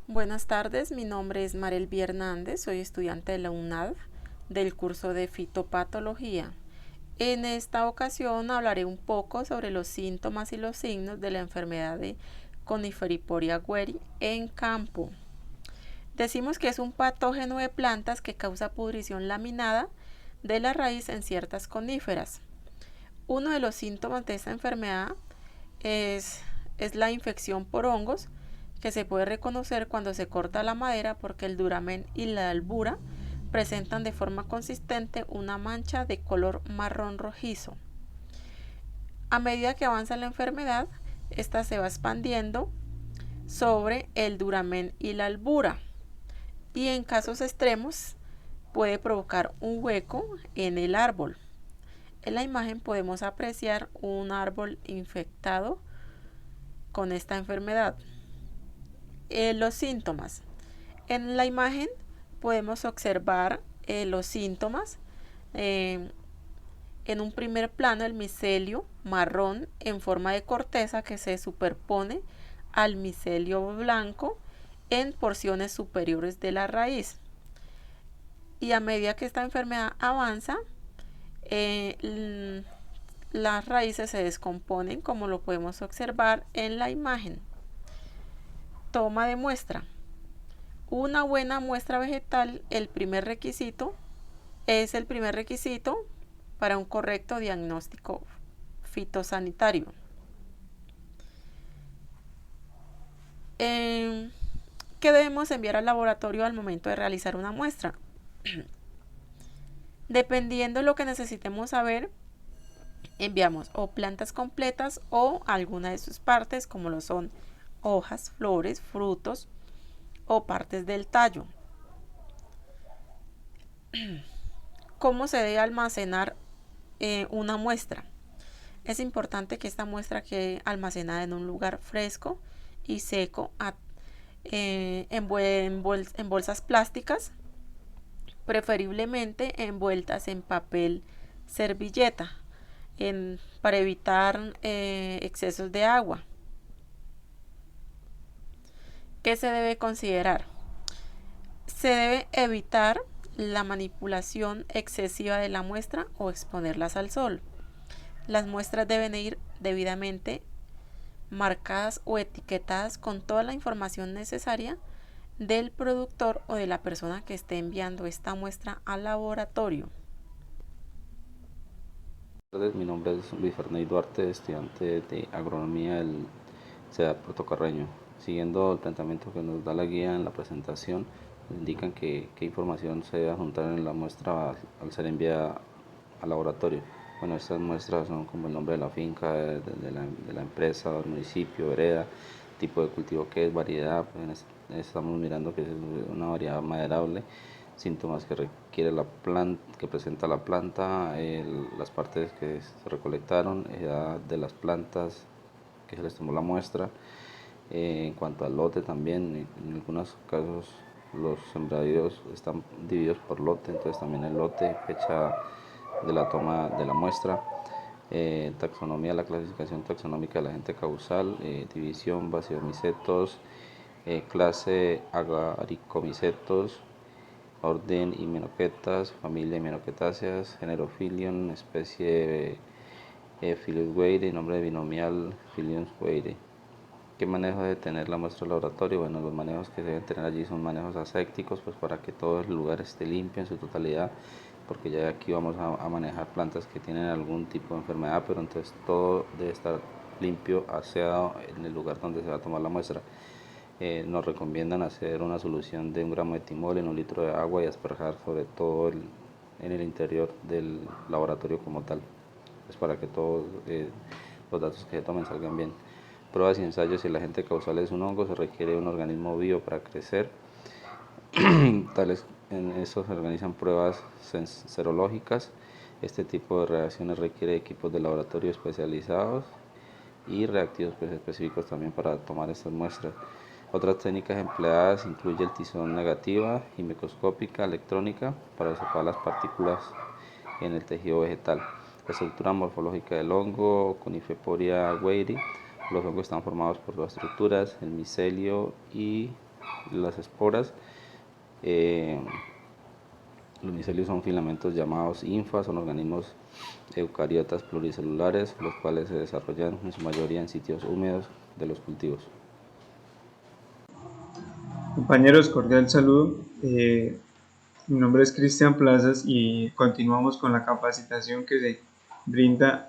Buenas tardes, mi nombre es Marelvi Hernández, soy estudiante de la UNAD del curso de fitopatología. En esta ocasión hablaré un poco sobre los síntomas y los signos de la enfermedad de Coniferiporia gueri en campo. Decimos que es un patógeno de plantas que causa pudrición laminada de la raíz en ciertas coníferas. Uno de los síntomas de esta enfermedad es, es la infección por hongos, que se puede reconocer cuando se corta la madera porque el duramen y la albura presentan de forma consistente una mancha de color marrón rojizo. A medida que avanza la enfermedad, esta se va expandiendo sobre el duramen y la albura, y en casos extremos puede provocar un hueco en el árbol. En la imagen podemos apreciar un árbol infectado con esta enfermedad. Los síntomas. En la imagen podemos observar los síntomas. Eh, en un primer plano, el micelio marrón en forma de corteza que se superpone al micelio blanco en porciones superiores de la raíz. Y a medida que esta enfermedad avanza, las raíces se descomponen, como lo podemos observar en la imagen. Toma de muestra. Una buena muestra vegetal, es el primer requisito para un correcto diagnóstico fitosanitario. ¿Qué debemos enviar al laboratorio al momento de realizar una muestra? Dependiendo de lo que necesitemos saber, enviamos o plantas completas o alguna de sus partes, como lo son hojas, flores, frutos o partes del tallo. ¿Cómo se debe almacenar una muestra? Es importante que esta muestra quede almacenada en un lugar fresco y seco, en bolsas plásticas, preferiblemente envueltas en papel servilleta, para evitar excesos de agua. ¿Qué se debe considerar? Se debe evitar la manipulación excesiva de la muestra o exponerlas al sol. Las muestras deben ir debidamente marcadas o etiquetadas con toda la información necesaria del productor o de la persona que esté enviando esta muestra al laboratorio. Buenas tardes, mi nombre es Luis Fernando Duarte, estudiante de agronomía del CEDAT Puerto Carreño. Siguiendo el planteamiento que nos da la guía en la presentación, nos indican qué información se debe juntar en la muestra al ser enviada al laboratorio. Bueno, estas muestras son como el nombre de la finca, de la empresa, el municipio, vereda, tipo de cultivo que es, variedad, pues estamos mirando que es una variedad maderable, síntomas que requiere la planta, que presenta la planta, las partes que se recolectaron, edad de las plantas que se les tomó la muestra. En cuanto al lote también, en algunos casos los sembradíos están divididos por lote, entonces también el lote, fecha de la toma de la muestra, taxonomía, la clasificación taxonómica de la agente causal, división, basidomicetos, clase agaricomicetos, orden Hymenoctetas, familia Hymenoctetáceas, género Phyllium, especie Phyllis Weire, nombre binomial Phyllium Weire. ¿Qué manejo debe tener la muestra del laboratorio? Bueno, los manejos que deben tener allí son manejos asépticos, pues para que todo el lugar esté limpio en su totalidad, porque ya aquí vamos a manejar plantas que tienen algún tipo de enfermedad, pero entonces todo debe estar limpio, aseado en el lugar donde se va a tomar la muestra. Nos recomiendan hacer una solución de 1 gramo de timol en 1 litro de agua y asperjar sobre todo en el interior del laboratorio como tal, es para que todos los datos que se tomen salgan bien. Pruebas y ensayos: si el agente causal es un hongo, se requiere un organismo vivo para crecer. En eso se organizan pruebas serológicas. Este tipo de reacciones requiere equipos de laboratorio especializados y reactivos específicos también para tomar estas muestras. Otras técnicas empleadas incluye el tizón negativa y microscópica electrónica para observar las partículas en el tejido vegetal. La estructura morfológica del hongo Coniferiporia gueri. Los hongos están formados por dos estructuras, el micelio y Las esporas, eh, los micelios son filamentos llamados infas, son organismos eucariotas pluricelulares, los cuales se desarrollan en su mayoría en sitios húmedos de los cultivos. Compañeros, cordial saludo. Mi nombre es Cristian Plazas y continuamos con la capacitación que se brinda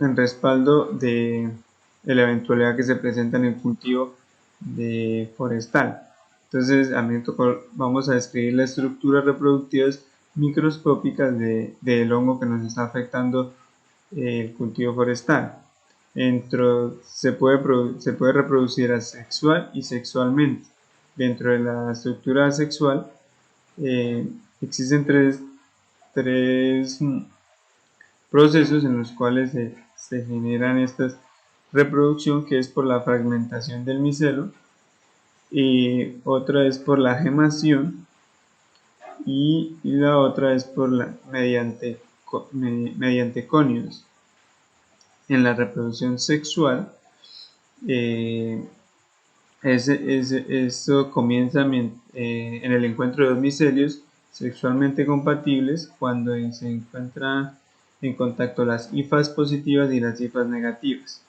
en respaldo de la eventualidad que se presenta en el cultivo de forestal. Entonces, a mí me tocó, vamos a describir las estructuras reproductivas microscópicas del hongo que nos está afectando el cultivo forestal. Se puede reproducir asexual y sexualmente. Dentro de la estructura asexual existen tres procesos en los cuales se generan estas reproducción, que es por la fragmentación del micelo, y otra es por la gemación, y la otra es mediante conios. En la reproducción sexual, esto comienza en el encuentro de dos micelios sexualmente compatibles cuando se encuentran en contacto las hifas positivas y las hifas negativas.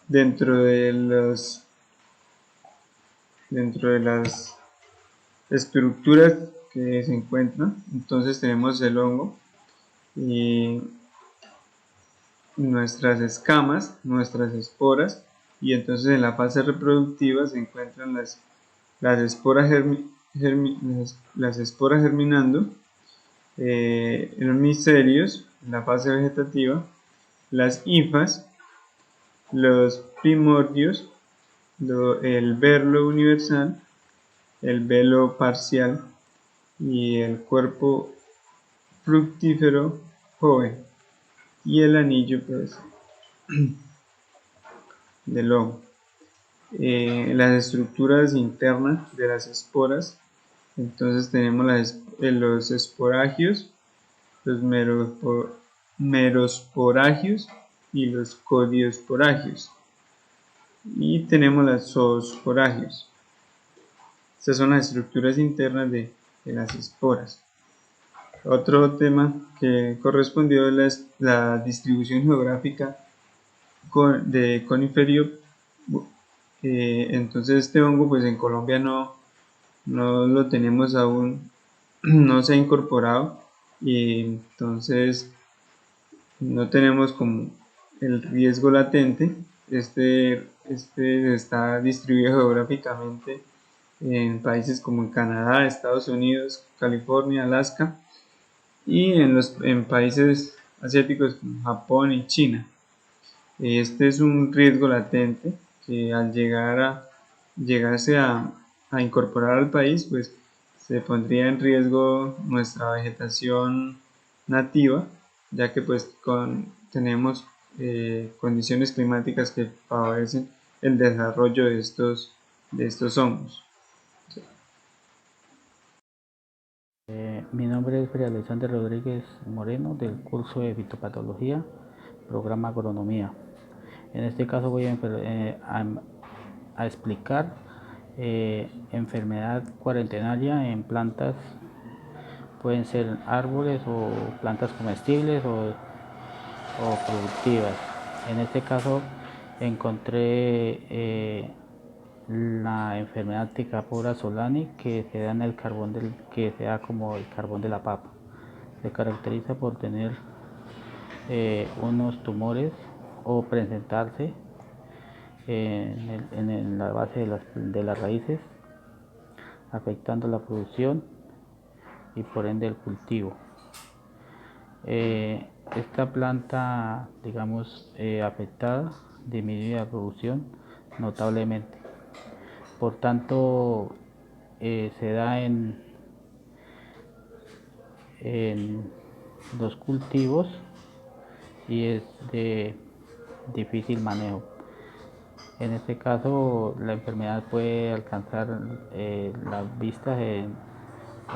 Dentro de las estructuras que se encuentran, entonces tenemos el hongo y nuestras escamas, nuestras esporas, y entonces en la fase reproductiva se encuentran las esporas germinando en los micelios, en la fase vegetativa, las hifas, los primordios, el verlo universal, el velo parcial y el cuerpo fructífero joven, y el anillo pues del hongo. Las estructuras internas de las esporas, entonces tenemos los esporagios, los merosporagios y los codiosporagios, y tenemos los zoosporagios. Estas son las estructuras internas de las esporas. Otro tema que correspondió es la distribución geográfica de Coniferio. Entonces este hongo pues en Colombia no lo tenemos aún, no se ha incorporado, y entonces no tenemos como el riesgo latente. Este está distribuido geográficamente en países como en Canadá, Estados Unidos, California, Alaska, y en países asiáticos como Japón y China. Este es un riesgo latente que al llegarse a incorporar al país, pues se pondría en riesgo nuestra vegetación nativa, ya que pues tenemos condiciones climáticas que favorecen el desarrollo de estos hongos. Mi nombre es Fray Alexander Rodríguez Moreno, del curso de fitopatología, programa agronomía. En este caso voy a explicar enfermedad cuarentenaria en plantas. Pueden ser árboles o plantas comestibles o productivas. En este caso encontré la enfermedad Ticapora solani, que se da en el que se da como el carbón de la papa. Se caracteriza por tener unos tumores o presentarse en la base de las raíces, afectando la producción y por ende el cultivo. Esta planta, digamos, afectada, disminuye la producción notablemente. Por tanto, se da en los cultivos y es de difícil manejo. En este caso, la enfermedad puede alcanzar las vistas en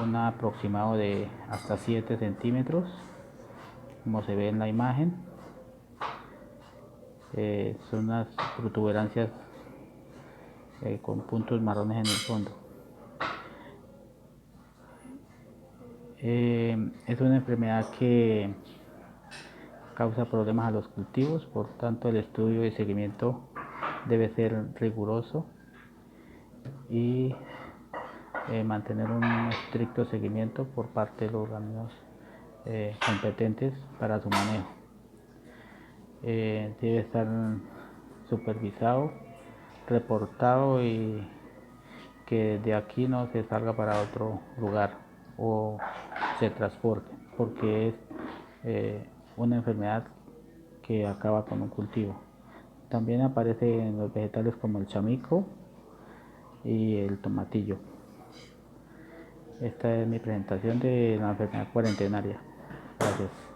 un aproximado de hasta 7 centímetros como se ve en la imagen. Son unas protuberancias con puntos marrones en el fondo. Es una enfermedad que causa problemas a los cultivos, por tanto el estudio y seguimiento debe ser riguroso y mantener un estricto seguimiento por parte de los organismos competentes para su manejo. Debe estar supervisado, reportado y que de aquí no se salga para otro lugar o se transporte, porque es una enfermedad que acaba con un cultivo. También aparece en los vegetales como el chamico y el tomatillo. Esta es mi presentación de la enfermedad cuarentenaria. Gracias.